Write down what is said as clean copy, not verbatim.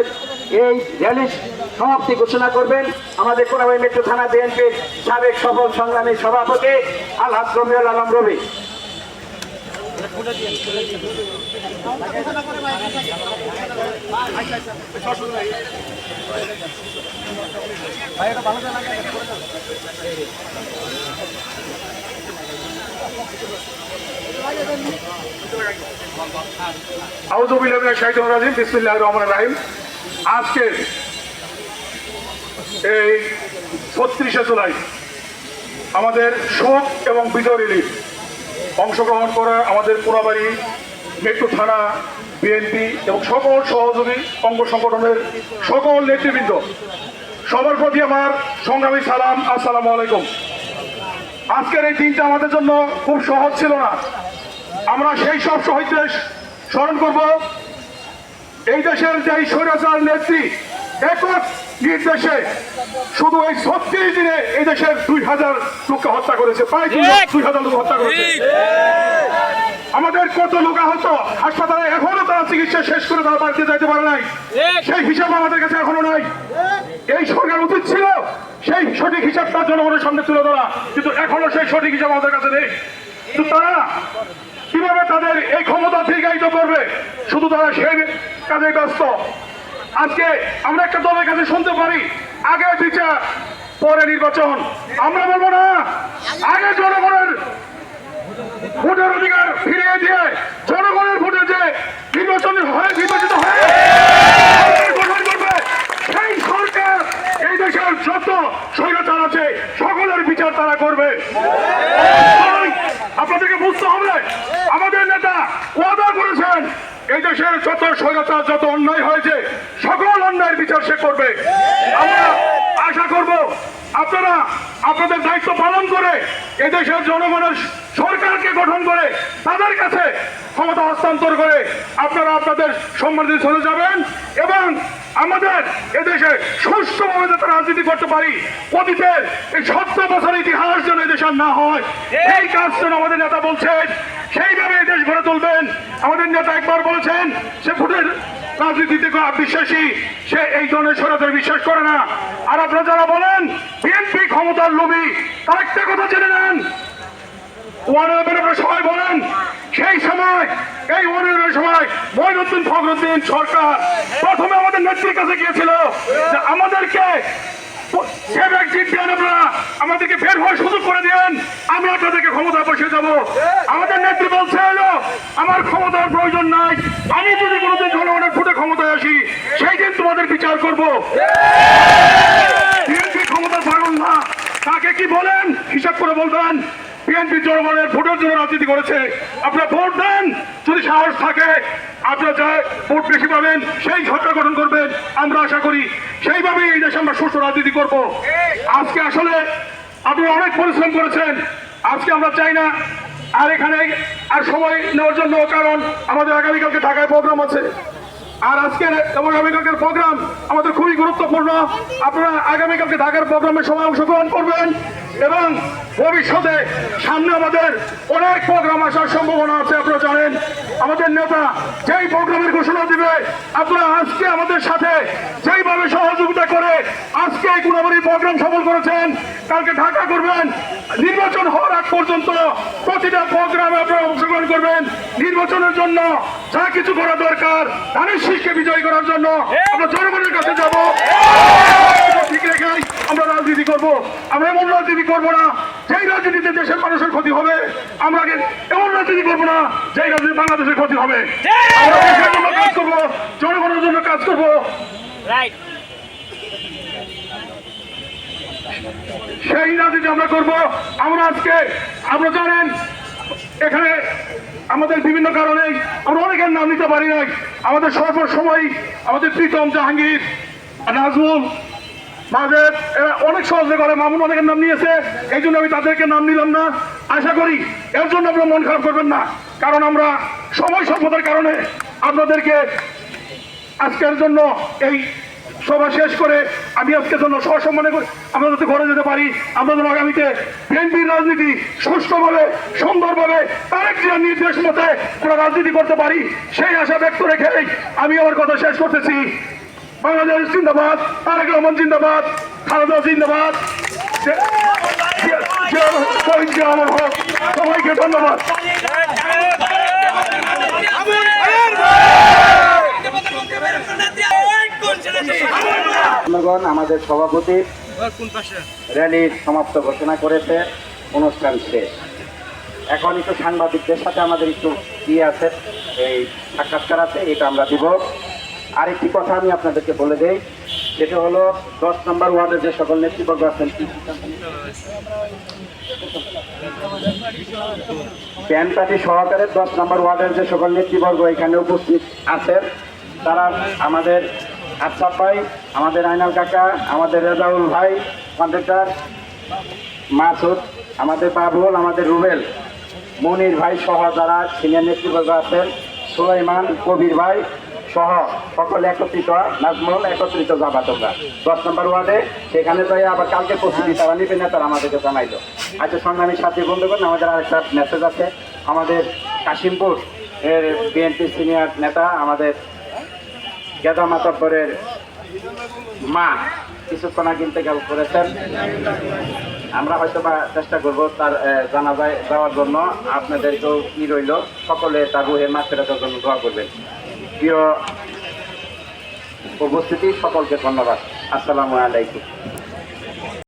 আমাদের এই র্যালির সমাপ্তি ঘোষণা করবেন আমাদের কোনাবাড়ী মেট্রো থানা বিএনপির সাবেক সফল সংগ্রামী সভাপতি আলহাজ রবিউল আলম রবি। আউযু বিল্লাহি মিনাশ শাইতানির রাজিম বিসমিল্লাহির রহমানির রহিম। আজকে এই ৩৬শে জুলাই আমাদের শোক এবং বিজয় রিলিফ অংশগ্রহণ করা আমাদের কোনাবাড়ী মেট্রো থানা বিএনপি এবং সকল সহযোগী অঙ্গ সংগঠনের সকল নেতৃবৃন্দ, সবার প্রতি আমার সংগ্রামী সালাম, আসসালামু আলাইকুম। আজকের এই দিনটা আমাদের জন্য খুব সহজ ছিল না। আমরা সেই সব শহীদদের স্মরণ করব এই দেশের যে স্বৈরাচার নেত্রী একক নির্দেশে শুধু এই ৩৬ দিনে এই দেশের ২,০০০ লোককে হত্যা করেছে, প্রায় ২,০০০ লোক হত্যা করেছে। আমাদের কত লোক আহত, হাসপাতালে এখনো তারা চিকিৎসা শেষ করে তারা বাড়িতে যাইতে পারে নাই, সেই হিসাব আমাদের কাছে এখনো নাই। এই সরকার উচিত ছিল সেই সঠিক হিসাবটা জনগণের সামনে তুলে ধরা, কিন্তু এখনো সেই সঠিক হিসাব আমাদের কাছে নেই। কিন্তু তারা কিভাবে তাদের এই ক্ষমতা দীর্ঘায়িত করবে, শুধু তারা সেই কাজে ব্যস্ত। আজকে আমরা একটা দলের কাছে শুনতে পারি আগে বিচার পরে নির্বাচন। আমরা বলবো না, আগে জনগণের ভোটের অধিকার ফিরিয়ে দিয়ে জনগণের ভোটে যে নির্বাচিত হয়ে গঠন করবে সেই সরকার এই দেশের যত স্বৈরাচার আছে সকলের বিচার তারা করবে। আপনাদেরকে বুঝতে হবে, আমাদের নেতা ওয়াদা করেছেন এই দেশের যত স্বৈরাচার যত অন্যায় হয়েছে সকল অন্যায়ের বিচার সে করবে। আমরা আশা করব আপনারা আপনাদের দায়িত্ব পালন করে এদেশের জনগণের সরকারকে গঠন করে তাদের কাছে ক্ষমতা হস্তান্তর করে আপনারা আপনাদের সম্মানিত চলে যাবেন এবং আমাদের এদেশে সুষ্ঠুভাবে যাতে রাজনীতি করতে পারি, অতীতের এই ৭০ বছর ইতিহাস যেন এদেশের না হয় এই কাজ যেন আমাদের নেতা বলছেন সেইভাবে এই দেশ গড়ে তুলবেন। আমাদের নেতা একবার বলেছেন সে ভোটের রাজনীতিতে বিশ্বাসী, সে এই ধরনের স্বৈরাচার বিশ্বাস করে না। আর আপনারা যারা বলেন বিএনপি ক্ষমতার লোভী, তার একটা কথা জেনে নেন, সবাই বলেন সেই সময় এই ওয়ানের সময় মঈনুদ্দিন ফখরুদ্দিন সরকার প্রথমে আমাদের নেত্রীর কাছে গিয়েছিল যে আমাদেরকে আমাদেরকে বের হওয়ার সুযোগ করে দিয়েন, আমি আপনাদেরকে ক্ষমতা বসিয়ে যাবো। আমাদের নেত্রী বলছে আমার ক্ষমতার প্রয়োজন নাই, আমি যদি কোনোদিন জনগণের ভোটে ক্ষমতায় আসি সেই দিন তোমাদের বিচার করবো। বিএনপি ক্ষমতা পাগল না, তাকে কি বলেন হিসাব করে বলবেন। বিএনপি জনগণের ভোটের জন্য রাজনীতি করেছে, আপনারা ভোট দেন, যদি সাহস থাকে আপনারা যা ভোট বেশি পাবেন সেই সরকার গঠন করবেন। আমরা আশা করি সেইভাবেই এই দেশে আমরা সুষ্ঠু রাজনীতি করব। আজকে আসলে আপনারা অনেক পরিশ্রম করেছেন, আজকে আমরা চাই না আর এখানে আর সময় নেওয়ার জন্য, কারণ আমাদের আগামীকালকে ঢাকায় প্রোগ্রাম আছে। আর আজকের এবং আগামীকালকের প্রোগ্রাম আমাদের খুবই গুরুত্বপূর্ণ। আপনারা আগামীকালকে ঢাকার প্রোগ্রামের সময় অংশগ্রহণ করবেন এবং ভবিষ্যতে সামনে আমাদের অনেক প্রোগ্রাম আসার সম্ভাবনা আছে। আপনারা জানেন আমাদের নেতা যেই প্রোগ্রামের ঘোষণা দিবে, আপনারা আজকে আমাদের সাথে যেইভাবে সহযোগিতা করে আজকে এই কোনাবাড়ী প্রোগ্রাম সফল করেছেন, কালকে ঢাকা করবেন। নির্বাচন হওয়ার আগ পর্যন্ত প্রতিটা প্রোগ্রামে আপনারা অংশগ্রহণ করবেন। নির্বাচনের জন্য যা কিছু করা দরকার, ধানের শীষকে বিজয়ী করার জন্য আমরা জনগণের কাছে যাব। ঠিক রেখেই আমরা রাজনীতি করব। আমরা এমন রাজনীতি করবো না যেই রাজনীতিতে দেশের মানুষের ক্ষতি হবে, আমরা এমন রাজনীতি করবো না যেই রাজনীতি বাংলাদেশের ক্ষতি হবে। আমরা দেশের জন্য কাজ করবো, জনগণের জন্য কাজ করবো। সেই রাজনীতি আমরা করবো। আমরা আজকে আপনারা জানেন এখানে আমাদের বিভিন্ন কারণে আমরা অনেকের নাম নিতে পারি নাই। আমাদের সর্বসময় আমাদের প্রীতম, জাহাঙ্গীর, নাজমুল, মাজেদ এরা অনেক সহজে করে, মামুন অনেকের নাম নিয়েছে, এই জন্য আমি তাদেরকে নাম নিলাম না। আশা করি এর জন্য আপনারা মন খারাপ করবেন না, কারণ আমরা সময় স্বল্পতার কারণে আপনাদেরকে আজকের জন্য এই সভা শেষ করে আমি আজকের জন্য সসম্মানে আমরা যাতে ঘরে যেতে পারি, আমরা যেন আগামীতে বিএনপির রাজনীতি সুষ্ঠুভাবে সুন্দরভাবে তারেক জিয়ার নির্দেশ মতে আমরা রাজনীতি করতে পারি সেই আশা ব্যক্ত রেখেই আমি আমার কথা শেষ করতেছি। বাংলাদেশ জিন্দাবাদ, তারেক রহমান জিন্দাবাদ, খালেদা জিন্দাবাদ, শহীদ জিয়াউর হক, সবাইকে ধন্যবাদ। জনগণ আমাদের সভাপতি র্যালির সমাপ্ত ঘোষণা করেছে, অনুষ্ঠান শেষ। এখন একটু সাংবাদিকদের সাথে আমাদের একটু আছে, এই সাক্ষাৎকার আছে, এটা আমরা দিব। আরেকটি কথা আমি আপনাদেরকে বলে দেই, সেটা হলো 10 নম্বর ওয়ার্ডের যে সকল নেতৃবর্গ আছেন, প্যান পার্টি সহকারে 10 নম্বর ওয়ার্ডের যে সকল নেতৃবর্গ এখানে উপস্থিত আছেন, তারা আমাদের আফসাব ভাই, আমাদের আইনাল কাকা, আমাদের রেজাউল ভাই, কন্ট্রাক্টর মাসুদ, আমাদের বাবুল, আমাদের রুবেল, মনির ভাই সহ যারা সিনিয়র নেতৃবর্গ আছেন, সুলাইমান, কবির ভাই সহ সকলে একত্রিত, নাজমুল একত্রিত যাবা তোমরা 10 নম্বর ওয়ার্ডে। সেখানে তো আবার কালকে প্রস্তুতি তারা নিবে না, তারা আমাদেরকে জানাইলো। আচ্ছা, সংগ্রামী সাথী বন্ধুগণ, আমাদের আরেকটা মেসেজ আছে। আমাদের কাশিমপুর এর বিএনপি সিনিয়র নেতা, আমাদের গেদা মাতব্বরের মা কিছুক্ষণ আগে ইন্তেকাল করেছেন। আমরা হয়তো বা চেষ্টা করবো তার জানাজায় যাওয়ার জন্য। আপনাদেরকেও কি রইল, সকলে তার রুহের মাগফিরাতের জন্য দোয়া করবেন। প্রিয় উপস্থিতি, সকলকে ধন্যবাদ। আসসালামু আলাইকুম।